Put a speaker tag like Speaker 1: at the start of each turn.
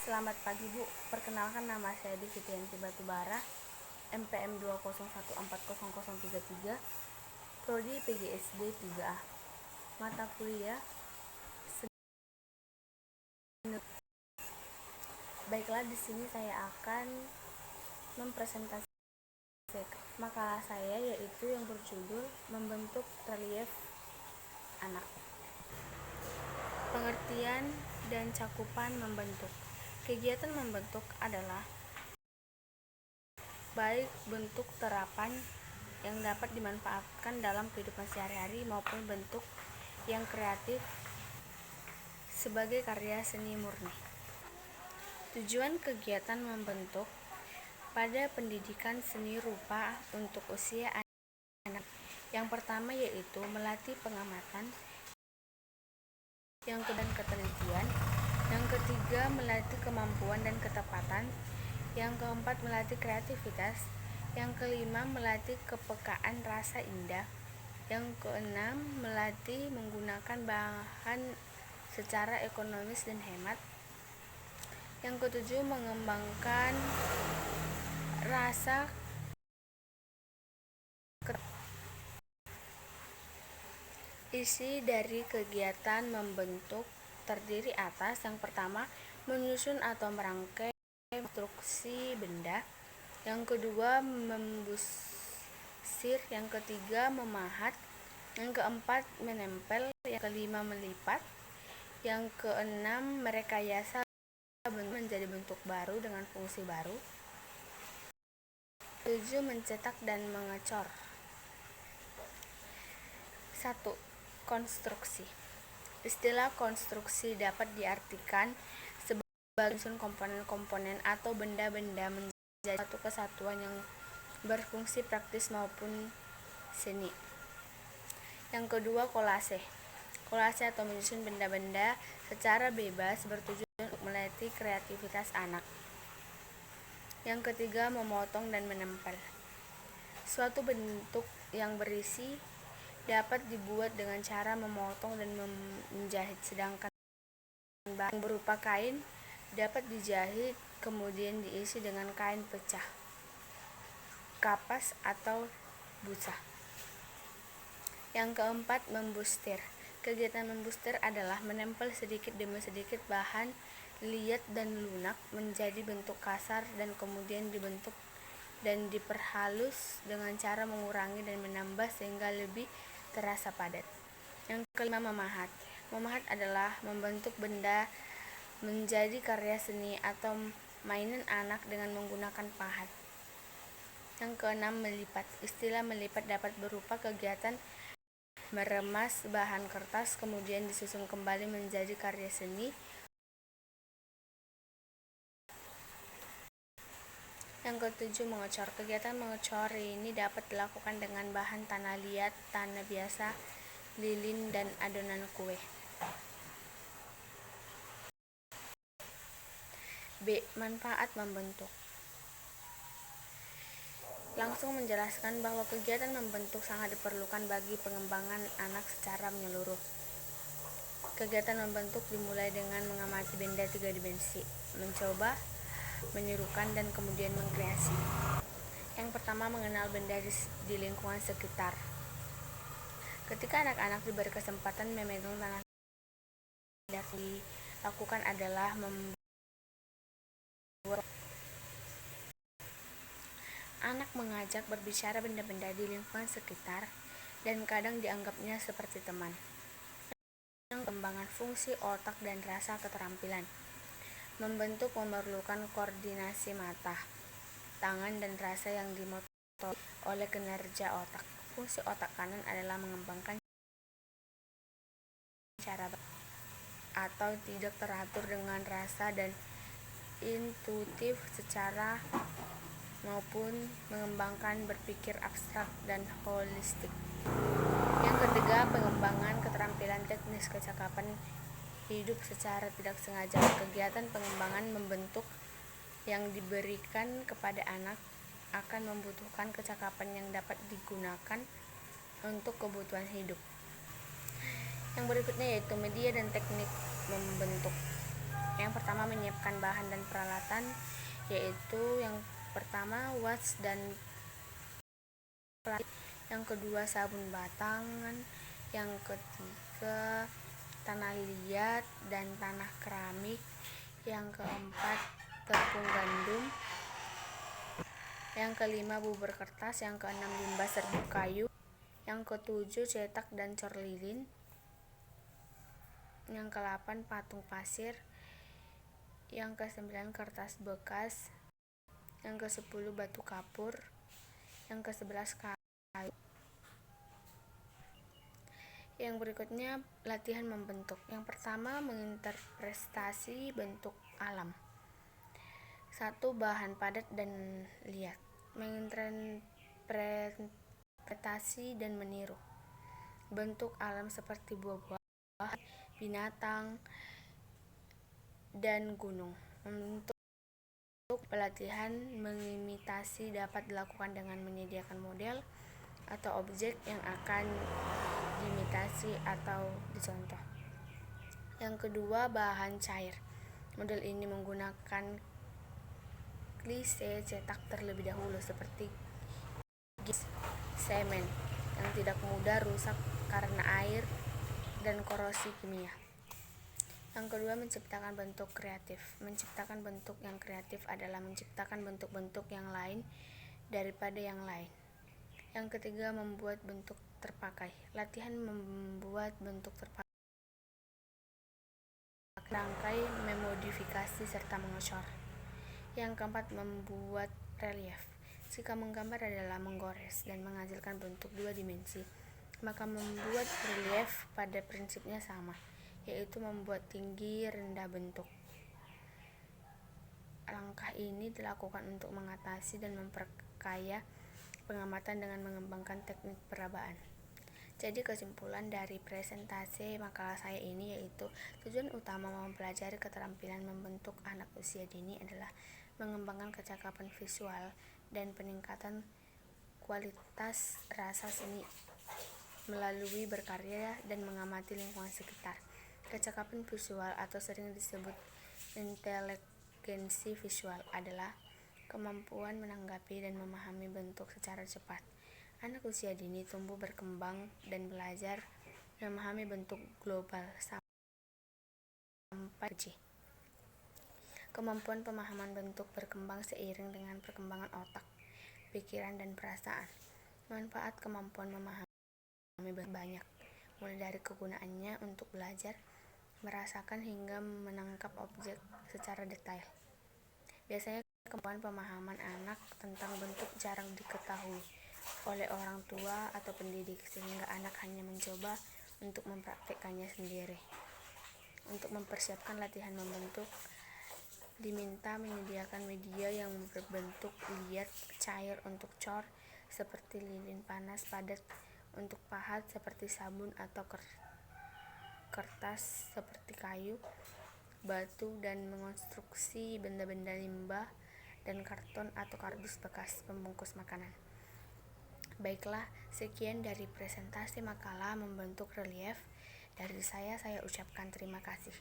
Speaker 1: Selamat pagi Bu, perkenalkan nama saya Divitianti Batubara, MPM 201140033, Prodi PGSD 3A. Mata kuliah seni. Baiklah, di sini saya akan mempresentasikan makalah saya, yaitu yang berjudul Membentuk Relief Anak. Pengertian dan cakupan membentuk. Kegiatan membentuk adalah baik bentuk terapan yang dapat dimanfaatkan dalam kehidupan sehari-hari maupun bentuk yang kreatif sebagai karya seni murni. Tujuan kegiatan membentuk pada pendidikan seni rupa untuk usia anak. Yang pertama yaitu melatih pengamatan, yang kedua ketelitian, yang ketiga melatih kemampuan dan ketepatan, yang keempat melatih kreativitas, yang kelima melatih kepekaan rasa indah, yang keenam melatih menggunakan bahan secara ekonomis dan hemat, yang ketujuh mengembangkan rasa Isi dari kegiatan membentuk terdiri atas yang pertama menyusun atau merangkai konstruksi benda, yang kedua membusir, yang ketiga memahat, yang keempat menempel, yang kelima melipat, yang keenam merekayasa menjadi bentuk baru dengan fungsi baru, 7 mencetak dan mengecor. 1. Konstruksi. Istilah konstruksi dapat diartikan sebagai menyusun komponen-komponen atau benda-benda menjadi satu kesatuan yang berfungsi praktis maupun seni. Yang kedua, kolase. Kolase atau menyusun benda-benda secara bebas bertujuan untuk melatih kreativitas anak. Yang ketiga, memotong dan menempel. Suatu bentuk yang berisi dapat dibuat dengan cara memotong dan menjahit, sedangkan bahan berupa kain dapat dijahit kemudian diisi dengan kain pecah, kapas atau busa. Yang keempat, membustir. Kegiatan membustir adalah menempel sedikit demi sedikit bahan liat dan lunak menjadi bentuk kasar dan kemudian dibentuk dan diperhalus dengan cara mengurangi dan menambah sehingga lebih terasa padat. Yang kelima, memahat. Memahat adalah membentuk benda menjadi karya seni atau mainan anak dengan menggunakan pahat. Yang keenam, melipat. Istilah melipat dapat berupa kegiatan meremas bahan kertas kemudian disusun kembali menjadi karya seni. Yang ketujuh, mengecor. Kegiatan mengecor ini dapat dilakukan dengan bahan tanah liat, tanah biasa, lilin, dan adonan kue. B. Manfaat membentuk. Langsung menjelaskan bahwa kegiatan membentuk sangat diperlukan bagi pengembangan anak secara menyeluruh. Kegiatan membentuk dimulai dengan mengamati benda 3 dimensi, mencoba, menirukan, dan kemudian mengkreasi. Yang pertama, mengenal benda di lingkungan sekitar. Ketika anak-anak diberi kesempatan memegang tanah, yang dilakukan adalah membuat anak mengajak berbicara benda-benda di lingkungan sekitar dan kadang dianggapnya seperti teman. Pengembangan fungsi otak dan rasa keterampilan. Membentuk memerlukan koordinasi mata, tangan, dan rasa yang dimotori oleh kinerja otak. Fungsi otak kanan adalah mengembangkan cara atau tidak teratur dengan rasa dan intuitif secara maupun mengembangkan berpikir abstrak dan holistik. Yang ketiga, pengembangan keterampilan teknis kecakapan hidup secara tidak sengaja. Kegiatan pengembangan membentuk yang diberikan kepada anak akan membutuhkan kecakapan yang dapat digunakan untuk kebutuhan hidup. Yang berikutnya yaitu media dan teknik membentuk. Yang pertama, menyiapkan bahan dan peralatan, yaitu yang pertama wax dan plastik, yang kedua sabun batangan, yang ketiga tanah liat dan tanah keramik, yang keempat tepung gandum, yang kelima bubur kertas, yang keenam limbah serbuk kayu, yang ketujuh cetak dan cor lilin, yang ke-8 patung pasir, yang ke-9 kertas bekas, yang ke-10 batu kapur, yang ke-11 kayu. Yang berikutnya latihan membentuk. Yang pertama, menginterpretasi bentuk alam. 1. Bahan padat dan liat. Menginterpretasi dan meniru bentuk alam seperti buah-buahan, binatang, dan gunung. Untuk pelatihan mengimitasi dapat dilakukan dengan menyediakan model atau objek yang akan diimitasi atau dicontoh. Yang kedua, bahan cair. Model ini menggunakan klise cetak terlebih dahulu seperti gips, semen yang tidak mudah rusak karena air dan korosi kimia. Yang kedua, menciptakan bentuk kreatif. Menciptakan bentuk yang kreatif adalah menciptakan bentuk-bentuk yang lain daripada yang lain. Yang ketiga, membuat bentuk terpakai. Latihan membuat bentuk terpakai, rangkai, memodifikasi, serta mengecor. Yang keempat, membuat relief. Jika menggambar adalah menggores dan menghasilkan bentuk 2 dimensi, maka membuat relief pada prinsipnya sama, yaitu membuat tinggi rendah bentuk. Langkah ini dilakukan untuk mengatasi dan memperkaya pengamatan dengan mengembangkan teknik perabaan. Jadi kesimpulan dari presentasi makalah saya ini yaitu tujuan utama mempelajari keterampilan membentuk anak usia dini adalah mengembangkan kecakapan visual dan peningkatan kualitas rasa seni melalui berkarya dan mengamati lingkungan sekitar. Kecakapan visual atau sering disebut inteligensi visual adalah kemampuan menanggapi dan memahami bentuk secara cepat. Anak usia dini tumbuh berkembang dan belajar memahami bentuk global sampai G. Kemampuan pemahaman bentuk berkembang seiring dengan perkembangan otak, pikiran, dan perasaan. Manfaat kemampuan memahami banyak, mulai dari kegunaannya untuk belajar, merasakan, hingga menangkap objek secara detail. Biasanya kemampuan pemahaman anak tentang bentuk jarang diketahui oleh orang tua atau pendidik, sehingga anak hanya mencoba untuk mempraktikkannya sendiri. Untuk mempersiapkan latihan membentuk, diminta menyediakan media yang berbentuk liat cair untuk cor seperti lilin panas, padat untuk pahat seperti sabun, atau kertas seperti kayu, batu, dan mengonstruksi benda-benda limbah dan karton atau kardus bekas pembungkus makanan. Baiklah, sekian dari presentasi makalah membentuk relief dari saya ucapkan terima kasih.